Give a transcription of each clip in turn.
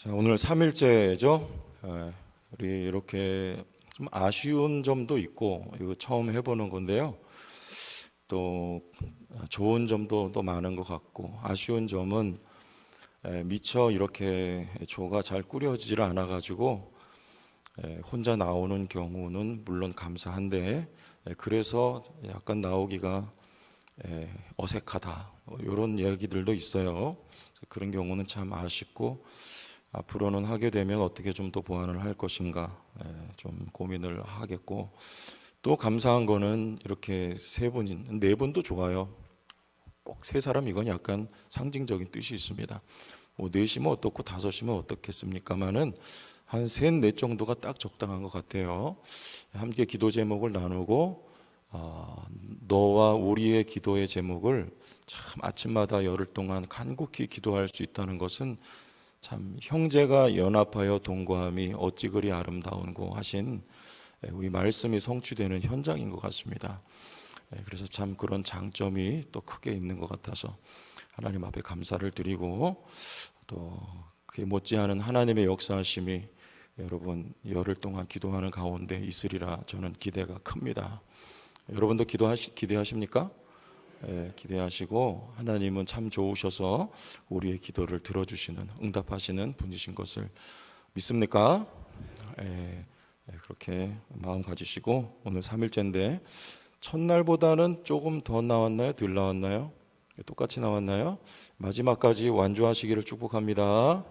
자, 오늘 3일째죠. 우리 이렇게 좀 아쉬운 점도 있고, 이거 처음 해보는 건데요. 또 좋은 점도 또 많은 것 같고, 아쉬운 점은 미처 이렇게 조가 잘 꾸려지질 않아가지고 혼자 나오는 경우는 물론 감사한데, 그래서 약간 나오기가 어색하다, 이런 이야기들도 있어요. 그런 경우는 참 아쉽고, 앞으로는 하게 되면 어떻게 좀 더 보완을 할 것인가 좀 고민을 하겠고, 또 감사한 거는 이렇게 네 분도 좋아요. 꼭 세 사람, 이건 약간 상징적인 뜻이 있습니다. 뭐 넷이면 어떻고 다섯이면 어떻겠습니까마는 한 셋, 넷 정도가 딱 적당한 것 같아요. 함께 기도 제목을 나누고 너와 우리의 기도의 제목을 참 아침마다 열흘 동안 간곡히 기도할 수 있다는 것은 참 형제가 연합하여 동거함이 어찌 그리 아름다운고 하신 우리 말씀이 성취되는 현장인 것 같습니다. 그래서 참 그런 장점이 또 크게 있는 것 같아서 하나님 앞에 감사를 드리고, 또 그에 못지않은 하나님의 역사하심이 여러분 열흘 동안 기도하는 가운데 있으리라 저는 기대가 큽니다. 여러분도 기대하십니까? 기대하시고, 하나님은 참 좋으셔서 우리의 기도를 들어주시는, 응답하시는 분이신 것을 믿습니까? 그렇게 마음 가지시고, 오늘 3일째인데 첫날보다는 조금 더 나왔나요? 덜 나왔나요? 똑같이 나왔나요? 마지막까지 완주하시기를 축복합니다.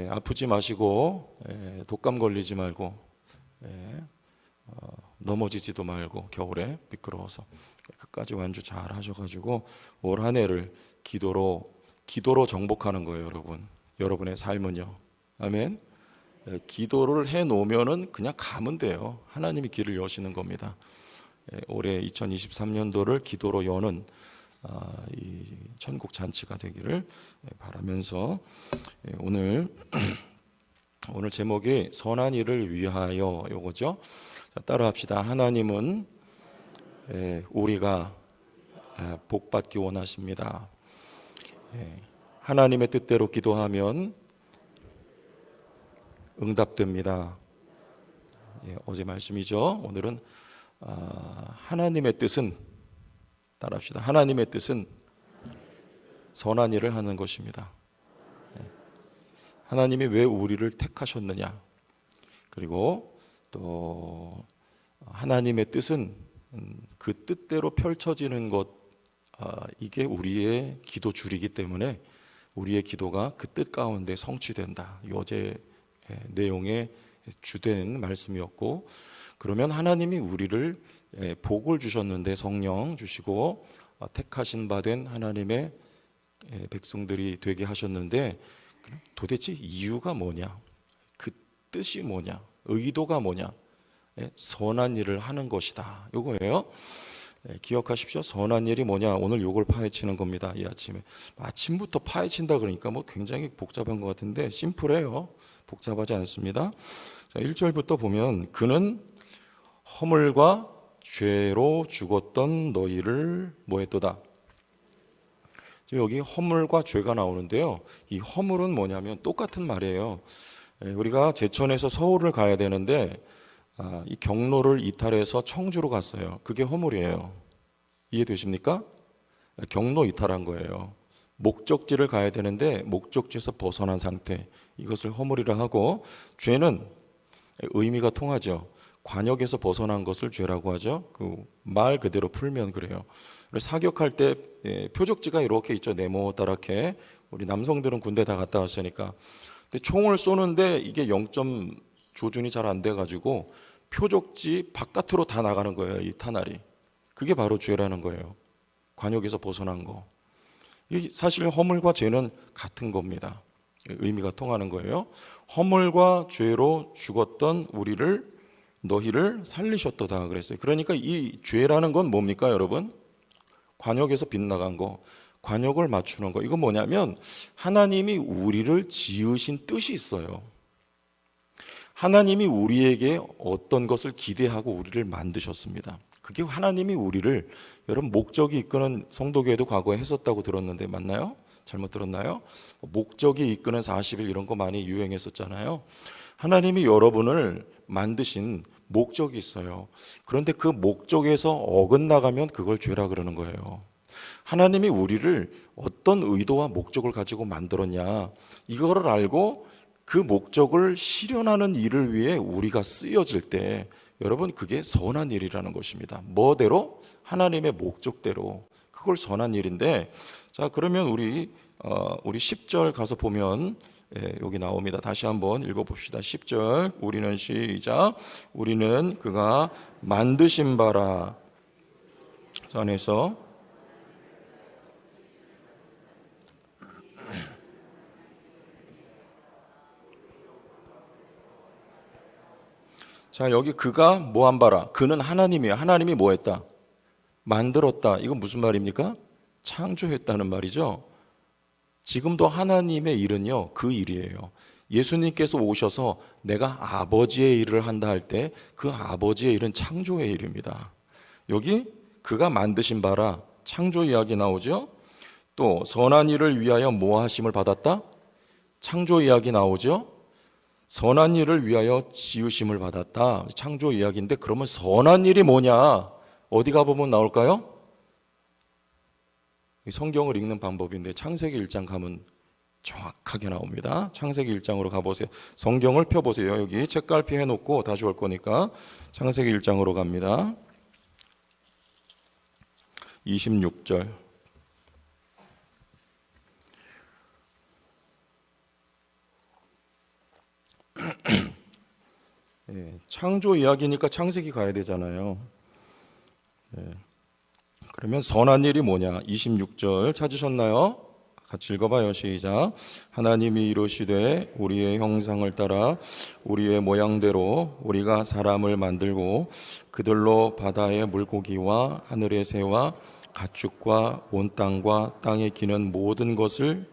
아프지 마시고, 독감 걸리지 말고, 넘어지지도 말고, 겨울에 미끄러워서 끝까지 완주 잘 하셔가지고 올 한 해를 기도로 정복하는 거예요. 여러분의 삶은요. 아멘. 기도를 해 놓으면은 그냥 가면 돼요. 하나님이 길을 여시는 겁니다. 올해 2023년도를 기도로 여는 이 천국 잔치가 되기를 바라면서, 오늘 제목이 선한 일을 위하여, 요거죠. 자, 따라합시다. 하나님은 우리가 복받기 원하십니다. 하나님의 뜻대로 기도하면 응답됩니다. 어제 말씀이죠. 오늘은 하나님의 뜻은, 따라합시다. 하나님의 뜻은 선한 일을 하는 것입니다. 하나님이 왜 우리를 택하셨느냐, 그리고 또 하나님의 뜻은 그 뜻대로 펼쳐지는 것, 이게 우리의 기도 줄이기 때문에 우리의 기도가 그 뜻 가운데 성취된다. 어제 내용의 주된 말씀이었고, 그러면 하나님이 우리를 복을 주셨는데, 성령 주시고 택하신 바 된 하나님의 백성들이 되게 하셨는데, 도대체 이유가 뭐냐, 그 뜻이 뭐냐, 의도가 뭐냐? 선한 일을 하는 것이다, 요거예요. 기억하십시오. 선한 일이 뭐냐, 오늘 요걸 파헤치는 겁니다. 이 아침부터 파헤친다 그러니까 뭐 굉장히 복잡한 것 같은데 심플해요. 복잡하지 않습니다. 자, 1절부터 보면, 그는 허물과 죄로 죽었던 너희를 뭐했도다. 여기 허물과 죄가 나오는데요, 이 허물은 뭐냐면 똑같은 말이에요. 우리가 제천에서 서울을 가야 되는데 이 경로를 이탈해서 청주로 갔어요. 그게 허물이에요. 이해되십니까? 경로 이탈한 거예요. 목적지를 가야 되는데 목적지에서 벗어난 상태, 이것을 허물이라 하고, 죄는 의미가 통하죠. 관역에서 벗어난 것을 죄라고 하죠. 그 말 그대로 풀면 그래요. 사격할 때 표적지가 이렇게 있죠. 네모다랗게. 우리 남성들은 군대 다 갔다 왔으니까. 근데 총을 쏘는데 이게 0점 조준이 잘 안 돼가지고 표적지 바깥으로 다 나가는 거예요. 이 탄알이. 그게 바로 죄라는 거예요. 관역에서 벗어난 거. 이 사실 허물과 죄는 같은 겁니다. 의미가 통하는 거예요. 허물과 죄로 죽었던 너희를 살리셨도다 그랬어요. 그러니까 이 죄라는 건 뭡니까, 여러분? 관역에서 빗나간 거, 관역을 맞추는 거. 이건 뭐냐면 하나님이 우리를 지으신 뜻이 있어요. 하나님이 우리에게 어떤 것을 기대하고 우리를 만드셨습니다. 그게 하나님이 우리를, 여러분 목적이 이끄는 성도교회도 과거에 했었다고 들었는데 맞나요? 잘못 들었나요? 목적이 이끄는 40일 이런 거 많이 유행했었잖아요. 하나님이 여러분을 만드신 목적이 있어요. 그런데 그 목적에서 어긋나가면 그걸 죄라 그러는 거예요. 하나님이 우리를 어떤 의도와 목적을 가지고 만들었냐, 이거를 알고 그 목적을 실현하는 일을 위해 우리가 쓰여질 때 여러분 그게 선한 일이라는 것입니다. 뭐대로? 하나님의 목적대로. 그걸 선한 일인데, 자 그러면 우리 10절 가서 보면 여기 나옵니다. 다시 한번 읽어봅시다. 10절 우리는 시작. 우리는 그가 만드신 바라 안에서 자 여기 그가 뭐한 바라. 그는 하나님이에요. 하나님이 뭐 했다? 만들었다. 이건 무슨 말입니까? 창조했다는 말이죠. 지금도 하나님의 일은요 그 일이에요. 예수님께서 오셔서 내가 아버지의 일을 한다 할 때 그 아버지의 일은 창조의 일입니다. 여기 그가 만드신 바라 창조 이야기 나오죠. 또 선한 일을 위하여 뭐 하심을 받았다? 창조 이야기 나오죠. 선한 일을 위하여 지으심을 받았다. 창조 이야기인데 그러면 선한 일이 뭐냐? 어디 가보면 나올까요? 성경을 읽는 방법인데 창세기 1장 가면 정확하게 나옵니다. 창세기 1장으로 가보세요. 성경을 펴보세요. 여기 책갈피 해놓고 다시 올 거니까 창세기 1장으로 갑니다. 26절. 창조 이야기니까 창세기 가야 되잖아요. 그러면 선한 일이 뭐냐? 26절 찾으셨나요? 같이 읽어봐요. 시작. 하나님이 이르시되 우리의 형상을 따라 우리의 모양대로 우리가 사람을 만들고 그들로 바다의 물고기와 하늘의 새와 가축과 온 땅과 땅에 기는 모든 것을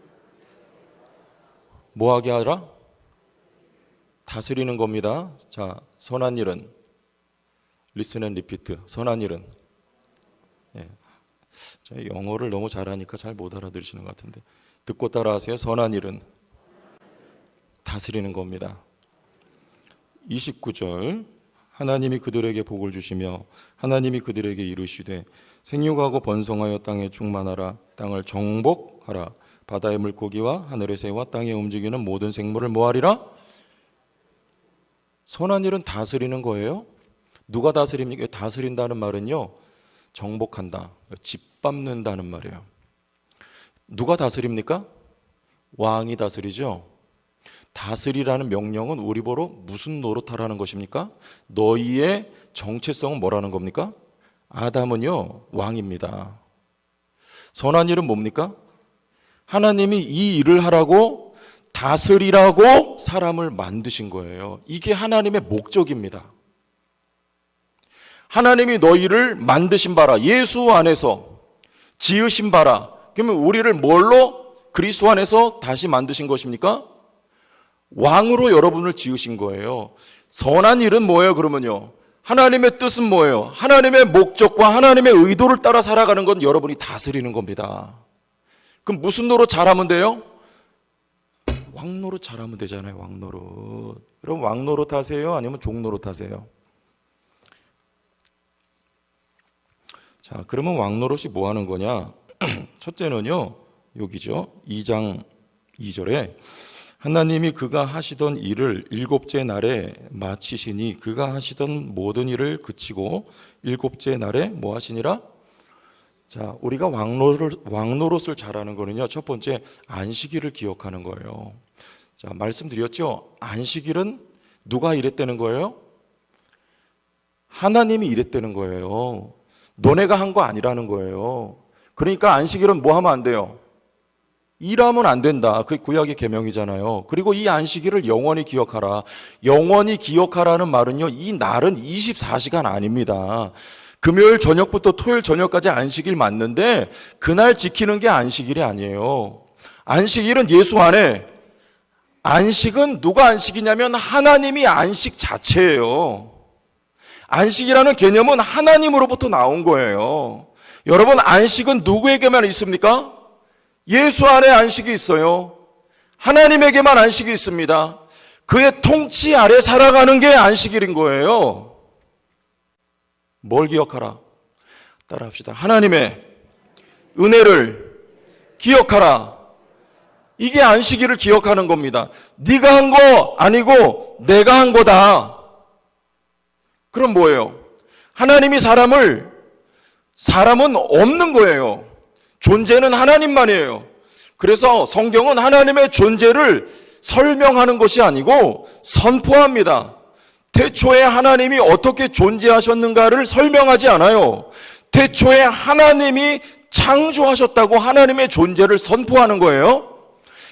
뭐하게 하라? 다스리는 겁니다. 자, 선한 일은 listen and repeat. 선한 일은 영어를 너무 잘하니까 잘 못 알아들으시는 것 같은데 듣고 따라하세요. 선한 일은 다스리는 겁니다. 29절 하나님이 그들에게 복을 주시며 하나님이 그들에게 이르시되 생육하고 번성하여 땅에 충만하라. 땅을 정복하라. 바다의 물고기와 하늘의 새와 땅에 움직이는 모든 생물을 뭐하리라? 선한 일은 다스리는 거예요. 누가 다스립니까? 다스린다는 말은요 정복한다, 짓밟는다는 말이에요. 누가 다스립니까? 왕이 다스리죠. 다스리라는 명령은 우리 보러 무슨 노릇하라는 것입니까? 너희의 정체성은 뭐라는 겁니까? 아담은요 왕입니다. 선한 일은 뭡니까? 하나님이 이 일을 하라고 다스리라고 사람을 만드신 거예요. 이게 하나님의 목적입니다. 하나님이 너희를 만드신 바라. 예수 안에서 지으신 바라. 그러면 우리를 뭘로? 그리스도 안에서 다시 만드신 것입니까? 왕으로 여러분을 지으신 거예요. 선한 일은 뭐예요? 그러면요 하나님의 뜻은 뭐예요? 하나님의 목적과 하나님의 의도를 따라 살아가는 건 여러분이 다스리는 겁니다. 그럼 무슨 노릇 잘하면 돼요? 왕노릇 잘하면 되잖아요. 왕노릇. 여러분 왕노릇 하세요? 아니면 종노릇 하세요? 자, 그러면 왕노릇이 뭐 하는 거냐? 첫째는요, 여기죠. 2장 2절에 하나님이 그가 하시던 일을 일곱째 날에 마치시니 그가 하시던 모든 일을 그치고 일곱째 날에 뭐 하시니라? 자, 우리가 왕노릇을 잘하는 거는요, 첫 번째 안식일을 기억하는 거예요. 자, 말씀드렸죠? 안식일은 누가 일했다는 거예요? 하나님이 일했다는 거예요. 너네가 한 거 아니라는 거예요. 그러니까 안식일은 뭐 하면 안 돼요? 일하면 안 된다. 그게 구약의 계명이잖아요. 그리고 이 안식일을 영원히 기억하라. 영원히 기억하라는 말은요, 이 날은 24시간 아닙니다. 금요일 저녁부터 토요일 저녁까지 안식일 맞는데 그날 지키는 게 안식일이 아니에요. 안식일은 예수 안에, 안식은 누가 안식이냐면 하나님이 안식 자체예요. 안식이라는 개념은 하나님으로부터 나온 거예요. 여러분, 안식은 누구에게만 있습니까? 예수 안에 안식이 있어요. 하나님에게만 안식이 있습니다. 그의 통치 아래 살아가는 게 안식일인 거예요. 뭘 기억하라? 따라합시다. 하나님의 은혜를 기억하라. 이게 안식일을 기억하는 겁니다. 네가 한 거 아니고 내가 한 거다. 그럼 뭐예요? 하나님이 사람은 없는 거예요. 존재는 하나님만이에요. 그래서 성경은 하나님의 존재를 설명하는 것이 아니고 선포합니다. 태초에 하나님이 어떻게 존재하셨는가를 설명하지 않아요. 태초에 하나님이 창조하셨다고 하나님의 존재를 선포하는 거예요.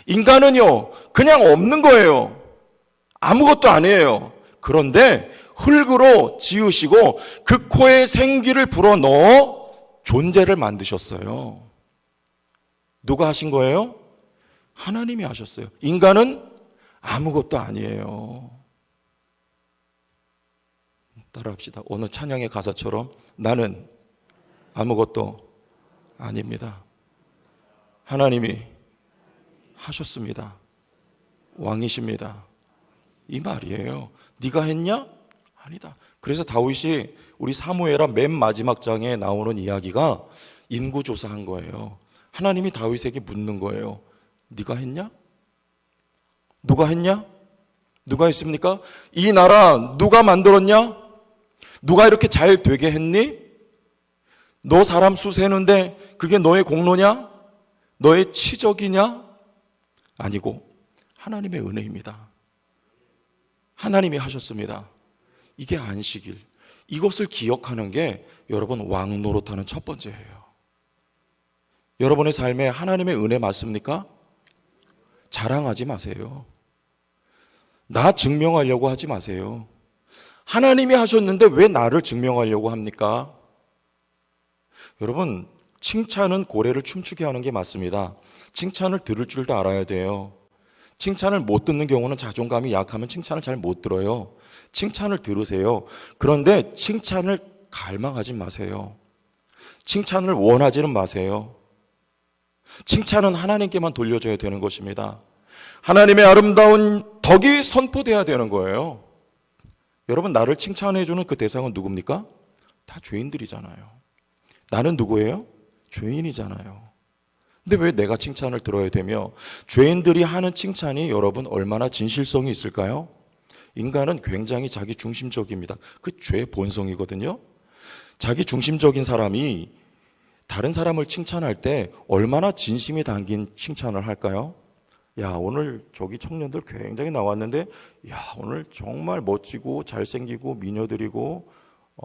인간은요, 그냥 없는 거예요. 아무것도 아니에요. 그런데 흙으로 지으시고 그 코에 생기를 불어넣어 존재를 만드셨어요. 누가 하신 거예요? 하나님이 하셨어요. 인간은 아무것도 아니에요. 따라합시다. 오늘 찬양의 가사처럼 나는 아무것도 아닙니다. 하나님이 하셨습니다. 왕이십니다. 이 말이에요. 네가 했냐? 아니다. 그래서 다윗이 우리 사무엘하 맨 마지막 장에 나오는 이야기가 인구조사한 거예요. 하나님이 다윗에게 묻는 거예요. 네가 했냐? 누가 했냐? 누가 했습니까? 이 나라 누가 만들었냐? 누가 이렇게 잘 되게 했니? 너 사람 수 세는데 그게 너의 공로냐? 너의 치적이냐? 아니고 하나님의 은혜입니다. 하나님이 하셨습니다. 이게 안식일. 이것을 기억하는 게 여러분 왕 노릇하는 첫 번째예요. 여러분의 삶에 하나님의 은혜 맞습니까? 자랑하지 마세요. 나 증명하려고 하지 마세요. 하나님이 하셨는데 왜 나를 증명하려고 합니까? 여러분, 칭찬은 고래를 춤추게 하는 게 맞습니다. 칭찬을 들을 줄도 알아야 돼요. 칭찬을 못 듣는 경우는 자존감이 약하면 칭찬을 잘 못 들어요. 칭찬을 들으세요. 그런데 칭찬을 갈망하지 마세요. 칭찬을 원하지는 마세요. 칭찬은 하나님께만 돌려줘야 되는 것입니다. 하나님의 아름다운 덕이 선포돼야 되는 거예요. 여러분, 나를 칭찬해주는 그 대상은 누굽니까? 다 죄인들이잖아요. 나는 누구예요? 죄인이잖아요. 근데 왜 내가 칭찬을 들어야 되며, 죄인들이 하는 칭찬이 여러분 얼마나 진실성이 있을까요? 인간은 굉장히 자기 중심적입니다. 그 죄의 본성이거든요. 자기 중심적인 사람이 다른 사람을 칭찬할 때 얼마나 진심이 담긴 칭찬을 할까요? 야, 오늘 저기 청년들 굉장히 나왔는데, 야, 오늘 정말 멋지고 잘생기고 미녀들이고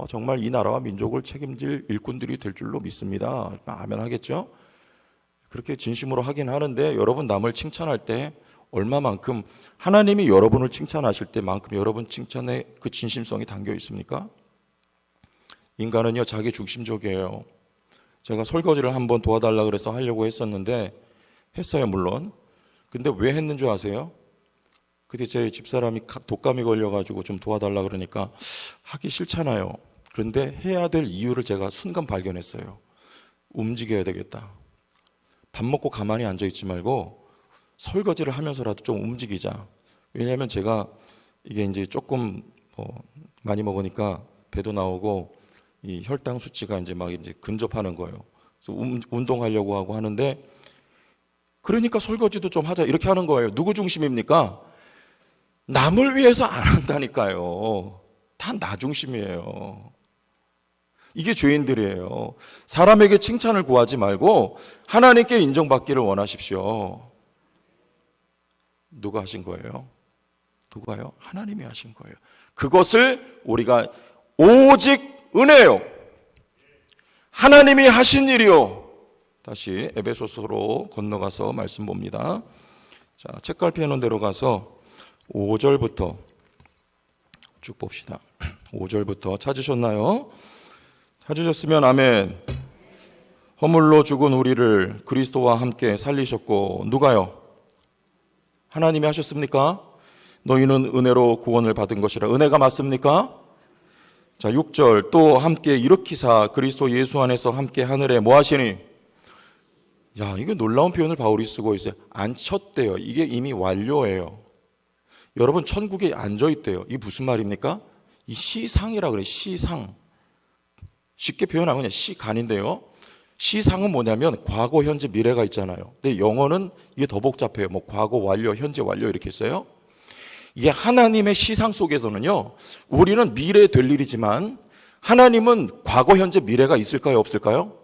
정말 이 나라와 민족을 책임질 일꾼들이 될 줄로 믿습니다. 아멘 하겠죠? 그렇게 진심으로 하긴 하는데, 여러분 남을 칭찬할 때 얼마만큼 하나님이 여러분을 칭찬하실 때만큼 여러분 칭찬에 그 진심성이 담겨 있습니까? 인간은요, 자기 중심적이에요. 제가 설거지를 한번 도와달라 그래서 하려고 했었는데, 했어요 물론. 근데 왜 했는 줄 아세요? 그때 제 집사람이 독감이 걸려가지고 좀 도와달라 그러니까 하기 싫잖아요. 그런데 해야 될 이유를 제가 순간 발견했어요. 움직여야 되겠다. 밥 먹고 가만히 앉아있지 말고 설거지를 하면서라도 좀 움직이자. 왜냐하면 제가 이게 이제 조금 많이 먹으니까 배도 나오고 이 혈당 수치가 이제 막 이제 근접하는 거예요. 그래서 운동하려고 하고 하는데, 그러니까 설거지도 좀 하자 이렇게 하는 거예요. 누구 중심입니까? 남을 위해서 안 한다니까요. 다 나 중심이에요. 이게 죄인들이에요. 사람에게 칭찬을 구하지 말고 하나님께 인정받기를 원하십시오. 누가 하신 거예요? 누가요? 하나님이 하신 거예요. 그것을 우리가 오직 은혜요, 하나님이 하신 일이요. 다시 에베소서로 건너가서 말씀 봅니다. 자, 책갈피 해놓은 대로 가서 5절부터 쭉 봅시다. 5절부터 찾으셨나요? 찾으셨으면 아멘. 허물로 죽은 우리를 그리스도와 함께 살리셨고, 누가요? 하나님이 하셨습니까? 너희는 은혜로 구원을 받은 것이라. 은혜가 맞습니까? 자, 6절 또 함께 일으키사 그리스도 예수 안에서 함께 하늘에 뭐 하시니? 야, 이게 놀라운 표현을 바울이 쓰고 있어요. 앉혔대요. 이게 이미 완료예요. 여러분 천국에 앉아있대요. 이게 무슨 말입니까? 이 시상이라 그래요. 시상. 쉽게 표현하면 그냥 시간인데요. 시상은 뭐냐면 과거, 현재, 미래가 있잖아요. 근데 영어는 이게 더 복잡해요. 뭐 과거 완료, 현재 완료 이렇게 써요. 이게 하나님의 시상 속에서는요, 우리는 미래에 될 일이지만 하나님은 과거, 현재, 미래가 있을까요? 없을까요?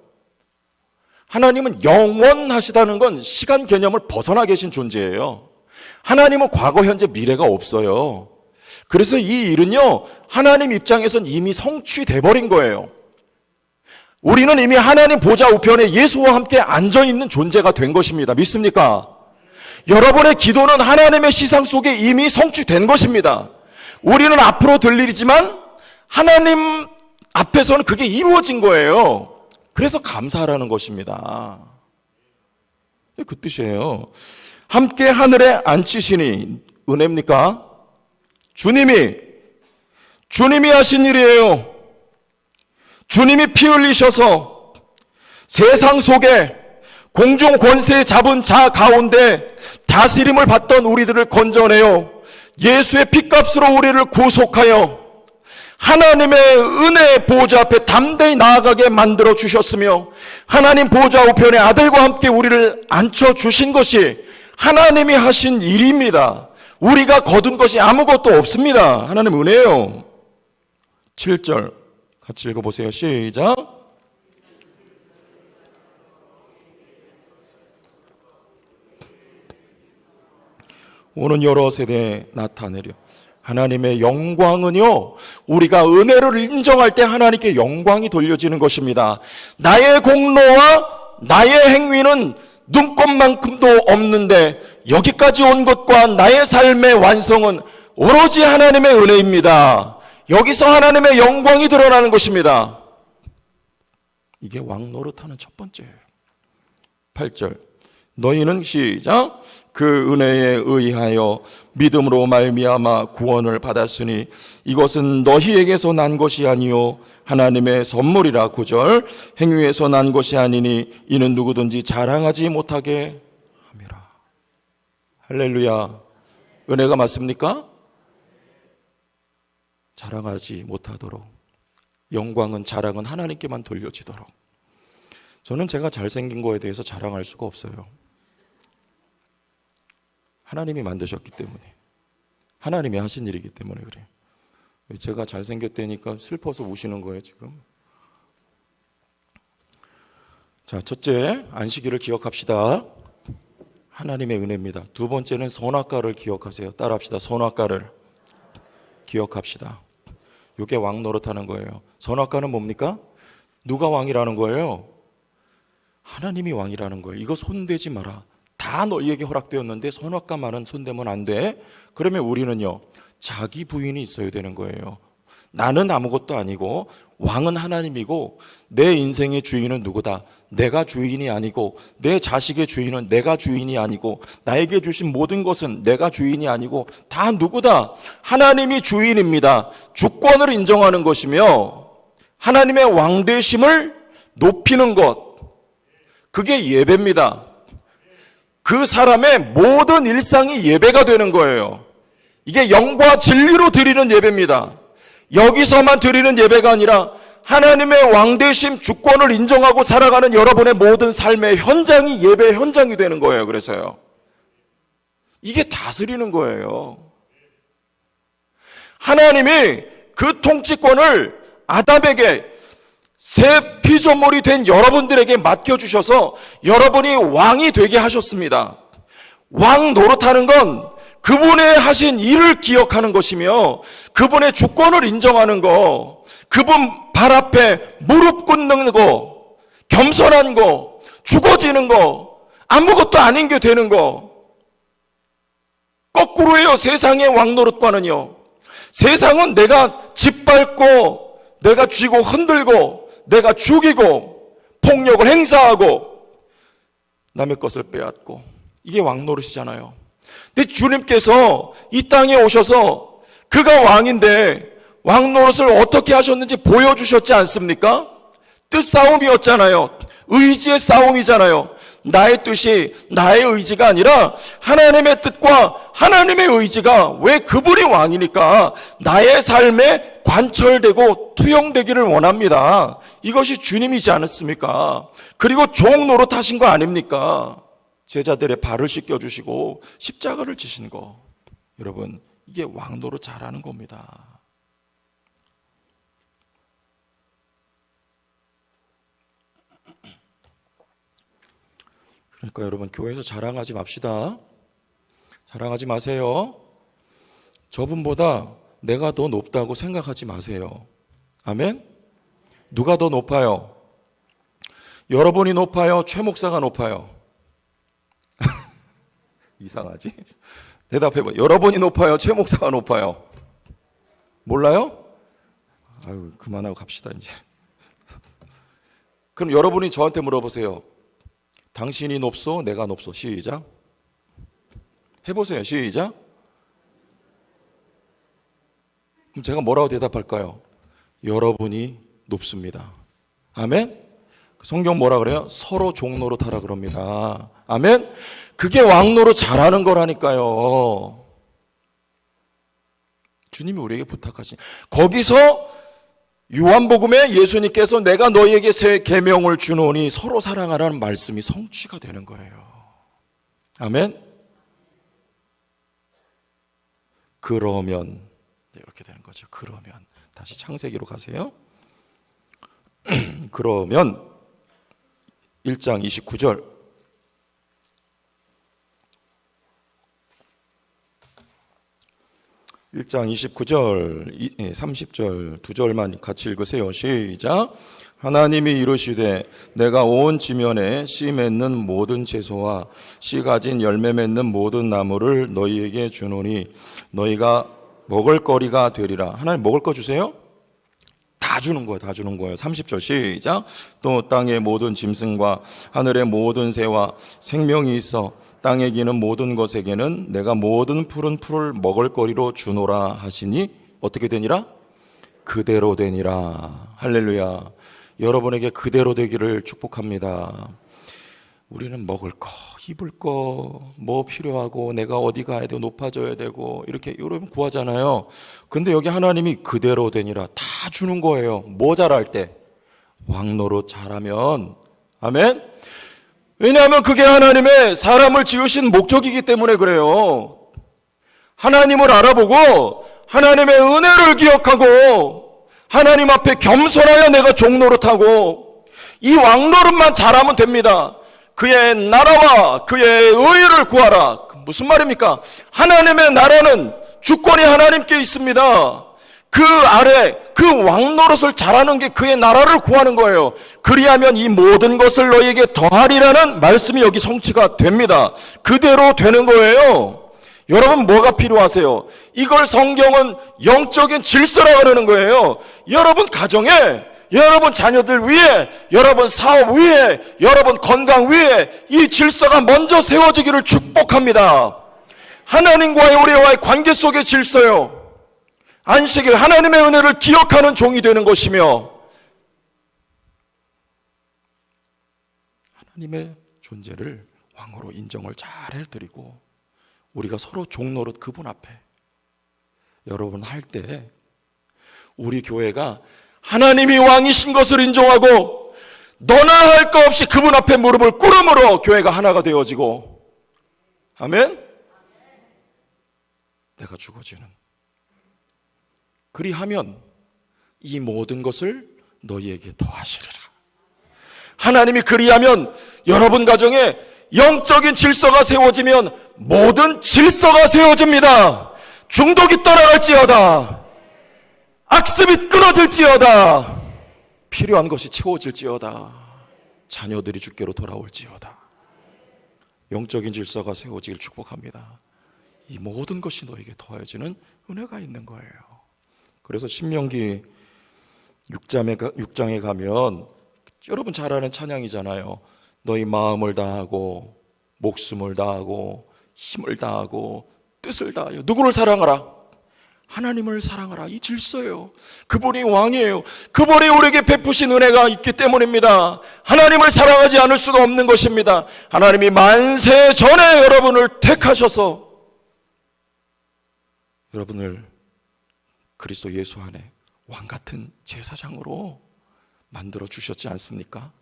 하나님은 영원하시다는 건 시간 개념을 벗어나 계신 존재예요. 하나님은 과거, 현재, 미래가 없어요. 그래서 이 일은요, 하나님 입장에선 이미 성취돼 버린 거예요. 우리는 이미 하나님 보좌 우편에 예수와 함께 앉아있는 존재가 된 것입니다. 믿습니까? 여러분의 기도는 하나님의 시상 속에 이미 성취된 것입니다. 우리는 앞으로 될 일이지만 하나님 앞에서는 그게 이루어진 거예요. 그래서 감사하라는 것입니다. 그 뜻이에요. 함께 하늘에 앉히시니 은혜입니까? 주님이 하신 일이에요. 주님이 피 흘리셔서 세상 속에 공중 권세 잡은 자 가운데 다스림을 받던 우리들을 건져내요 예수의 피값으로 우리를 구속하여 하나님의 은혜의 보좌 앞에 담대히 나아가게 만들어 주셨으며 하나님 보좌 우편에 아들과 함께 우리를 앉혀주신 것이 하나님이 하신 일입니다. 우리가 거둔 것이 아무것도 없습니다. 하나님 은혜예요. 7절 같이 읽어보세요. 시작. 오는 여러 세대에 나타내려 하나님의 영광은요, 우리가 은혜를 인정할 때 하나님께 영광이 돌려지는 것입니다. 나의 공로와 나의 행위는 눈꼽만큼도 없는데 여기까지 온 것과 나의 삶의 완성은 오로지 하나님의 은혜입니다. 여기서 하나님의 영광이 드러나는 것입니다. 이게 왕 노릇하는 첫 번째예요. 8절 너희는 시작 그 은혜에 의하여 믿음으로 말미암아 구원을 받았으니 이것은 너희에게서 난 것이 아니요 하나님의 선물이라. 9절 행위에서 난 것이 아니니 이는 누구든지 자랑하지 못하게 함이라. 할렐루야. 은혜가 맞습니까? 자랑하지 못하도록, 영광은 자랑은 하나님께만 돌려지도록. 저는 제가 잘생긴 거에 대해서 자랑할 수가 없어요. 하나님이 만드셨기 때문에, 하나님이 하신 일이기 때문에 그래요. 제가 잘생겼다니까 슬퍼서 우시는 거예요 지금. 자, 첫째, 안식일을 기억합시다. 하나님의 은혜입니다. 두 번째는 선악과를 기억하세요. 따라합시다. 선악과를 기억합시다. 이게 왕 노릇하는 거예요. 선악과는 뭡니까? 누가 왕이라는 거예요? 하나님이 왕이라는 거예요. 이거 손대지 마라. 다 너희에게 허락되었는데 선악과만은 손대면 안 돼. 그러면 우리는요, 자기 부인이 있어야 되는 거예요. 나는 아무것도 아니고 왕은 하나님이고 내 인생의 주인은 누구다? 내가 주인이 아니고 내 자식의 주인은 내가 주인이 아니고 나에게 주신 모든 것은 내가 주인이 아니고 다 누구다? 하나님이 주인입니다. 주권을 인정하는 것이며 하나님의 왕되심을 높이는 것, 그게 예배입니다. 그 사람의 모든 일상이 예배가 되는 거예요. 이게 영과 진리로 드리는 예배입니다. 여기서만 드리는 예배가 아니라 하나님의 왕되심 주권을 인정하고 살아가는 여러분의 모든 삶의 현장이 예배의 현장이 되는 거예요. 그래서요, 이게 다스리는 거예요. 하나님이 그 통치권을 아담에게, 새 피조물이 된 여러분들에게 맡겨주셔서 여러분이 왕이 되게 하셨습니다. 왕 노릇하는 건 그분의 하신 일을 기억하는 것이며 그분의 주권을 인정하는 거, 그분 발 앞에 무릎 꿇는 거, 겸손한 거, 죽어지는 거, 아무것도 아닌 게 되는 거. 거꾸로예요. 세상의 왕 노릇과는요. 세상은 내가 짓밟고 내가 쥐고 흔들고 내가 죽이고 폭력을 행사하고 남의 것을 빼앗고, 이게 왕 노릇이잖아요. 근데 주님께서 이 땅에 오셔서 그가 왕인데 왕 노릇을 어떻게 하셨는지 보여주셨지 않습니까? 뜻싸움이었잖아요. 의지의 싸움이잖아요. 나의 뜻이, 나의 의지가 아니라 하나님의 뜻과 하나님의 의지가, 왜 그분이 왕이니까 나의 삶에 관철되고 투영되기를 원합니다. 이것이 주님이지 않았습니까? 그리고 종 노릇하신 거 아닙니까? 제자들의 발을 씻겨주시고 십자가를 지신 거. 여러분, 이게 왕 노릇 잘하는 겁니다. 그러니까 여러분, 교회에서 자랑하지 맙시다. 자랑하지 마세요. 저분보다 내가 더 높다고 생각하지 마세요. 아멘? 누가 더 높아요? 여러분이 높아요? 최 목사가 높아요? 이상하지? 대답해봐. 여러분이 높아요? 최 목사가 높아요? 몰라요? 아유, 그만하고 갑시다 이제. 그럼 여러분이 저한테 물어보세요. 당신이 높소? 내가 높소? 시작. 해보세요. 시작. 그럼 제가 뭐라고 대답할까요? 여러분이 높습니다. 아멘? 성경 뭐라 그래요? 서로 종노릇하라 그럽니다. 아멘? 그게 왕노릇 잘하는 거라니까요. 주님이 우리에게 부탁하신, 거기서 요한복음에 예수님께서 내가 너희에게 새 계명을 주노니 서로 사랑하라는 말씀이 성취가 되는 거예요. 아멘? 그러면 이렇게 되는 거죠. 그러면 다시 창세기로 가세요. 그러면 1장 29절, (1장 29절) 30절 두 절만 같이 읽으세요. 시작. 하나님이 이르시되 내가 온 지면에 씨 맺는 모든 채소와 씨 가진 열매 맺는 모든 나무를 너희에게 주노니 너희가 먹을 거리가 되리라. 하나님 먹을 거 주세요? 다 주는 거예요. 다 주는 거예요. 30절 시작. 또 땅의 모든 짐승과 하늘의 모든 새와 생명이 있어 땅에 기는 모든 것에게는 내가 모든 푸른 풀을 먹을 거리로 주노라 하시니 어떻게 되니라? 그대로 되니라. 할렐루야. 여러분에게 그대로 되기를 축복합니다. 우리는 먹을 거, 입을 거, 뭐 필요하고 내가 어디 가야 되고 높아져야 되고 이렇게 여러분 구하잖아요. 근데 여기 하나님이 그대로 되니라 다 주는 거예요. 뭐 잘할 때? 왕노릇 잘하면. 아멘? 왜냐하면 그게 하나님의 사람을 지으신 목적이기 때문에 그래요. 하나님을 알아보고 하나님의 은혜를 기억하고 하나님 앞에 겸손하여 내가 종노릇하고 이 왕노릇만 잘하면 됩니다. 그의 나라와 그의 의를 구하라. 무슨 말입니까? 하나님의 나라는 주권이 하나님께 있습니다. 그 아래 그 왕노릇을 잘하는 게 그의 나라를 구하는 거예요. 그리하면 이 모든 것을 너희에게 더하리라는 말씀이 여기 성취가 됩니다. 그대로 되는 거예요. 여러분 뭐가 필요하세요? 이걸 성경은 영적인 질서라고 하는 거예요. 여러분 가정에, 여러분 자녀들 위에, 여러분 사업 위에, 여러분 건강 위에 이 질서가 먼저 세워지기를 축복합니다. 하나님과의 우리와의 관계 속의 질서요. 안식일 하나님의 은혜를 기억하는 종이 되는 것이며 하나님의 존재를 왕으로 인정을 잘 해드리고 우리가 서로 종노릇 그분 앞에 여러분 할 때 우리 교회가 하나님이 왕이신 것을 인정하고 너나 할 거 없이 그분 앞에 무릎을 꿇음으로 교회가 하나가 되어지고 아멘? 내가 죽어지는 그리하면 이 모든 것을 너희에게 더하시리라. 하나님이 그리하면 여러분 가정에 영적인 질서가 세워지면 모든 질서가 세워집니다. 중독이 떠나갈지어다. 악습이 끊어질지어다. 필요한 것이 채워질지어다. 자녀들이 주께로 돌아올지어다. 영적인 질서가 세워지길 축복합니다. 이 모든 것이 너에게 더해지는 은혜가 있는 거예요. 그래서 신명기 6장에 가면 여러분 잘 아는 찬양이잖아요. 너희 마음을 다하고 목숨을 다하고 힘을 다하고 뜻을 다하여 누구를 사랑하라? 하나님을 사랑하라, 이 질서예요. 그분이 왕이에요. 그분이 우리에게 베푸신 은혜가 있기 때문입니다. 하나님을 사랑하지 않을 수가 없는 것입니다. 하나님이 만세 전에 여러분을 택하셔서 여러분을 그리스도 예수 안에 왕같은 제사장으로 만들어 주셨지 않습니까?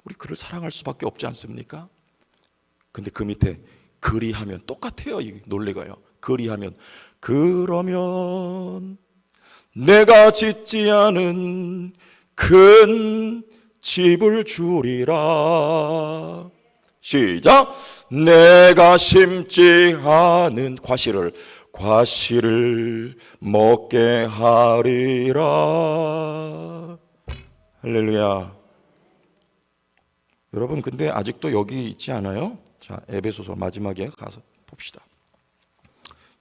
우리 그를 사랑할 수밖에 없지 않습니까? 근데 그 밑에 그리하면 똑같아요. 이 논리가요. 그리하면, 그러면 내가 짓지 않은 큰 집을 주리라. 시작. 내가 심지 않은 과실을 먹게 하리라. 할렐루야. 여러분, 근데 아직도 여기 있지 않아요? 자, 에베소서 마지막에 가서 봅시다.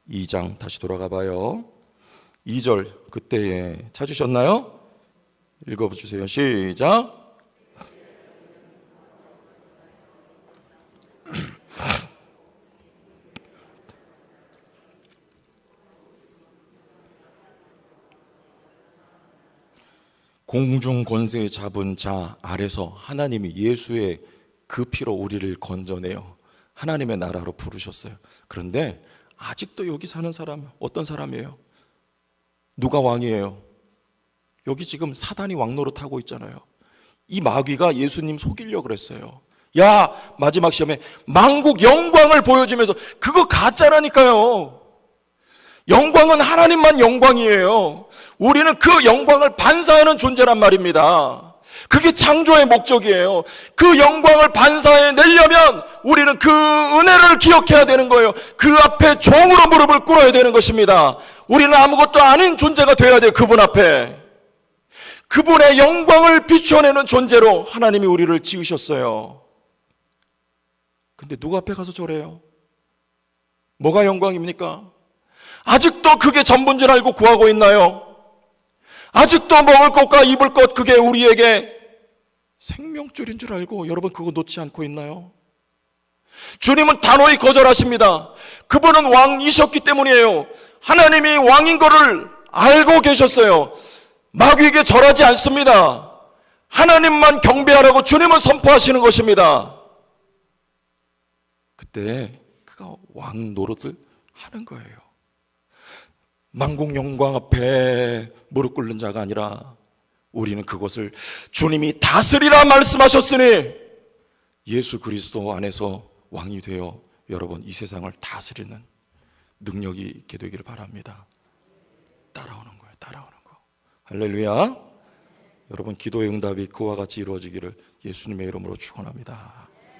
2장 다시 돌아가 봐요. 2절 그때에 찾으셨나요? 읽어주세요. 시작. 공중 권세 잡은 자 아래서 하나님이 예수의 그 피로 우리를 건져내요. 하나님의 나라로 부르셨어요. 그런데 아직도 여기 사는 사람 어떤 사람이에요? 누가 왕이에요? 여기 지금 사단이 왕노릇하고 있잖아요. 이 마귀가 예수님 속이려고 그랬어요. 야, 마지막 시험에 만국 영광을 보여주면서, 그거 가짜라니까요. 영광은 하나님만 영광이에요. 우리는 그 영광을 반사하는 존재란 말입니다. 그게 창조의 목적이에요. 그 영광을 반사해내려면 우리는 그 은혜를 기억해야 되는 거예요. 그 앞에 종으로 무릎을 꿇어야 되는 것입니다. 우리는 아무것도 아닌 존재가 되어야 돼요. 그분 앞에. 그분의 영광을 비춰내는 존재로 하나님이 우리를 지으셨어요. 근데 누구 앞에 가서 저래요? 뭐가 영광입니까? 아직도 그게 전부인 줄 알고 구하고 있나요? 아직도 먹을 것과 입을 것, 그게 우리에게 생명줄인 줄 알고 여러분 그거 놓지 않고 있나요? 주님은 단호히 거절하십니다. 그분은 왕이셨기 때문이에요. 하나님이 왕인 거를 알고 계셨어요. 마귀에게 절하지 않습니다. 하나님만 경배하라고 주님은 선포하시는 것입니다. 그때 그가 왕 노릇을 하는 거예요. 만국 영광 앞에 무릎 꿇는 자가 아니라 우리는 그것을 주님이 다스리라 말씀하셨으니 예수 그리스도 안에서 왕이 되어 여러분 이 세상을 다스리는 능력이 있게 되기를 바랍니다. 따라오는 거예요. 따라오는 거. 할렐루야. 여러분 기도의 응답이 그와 같이 이루어지기를 예수님의 이름으로 축원합니다.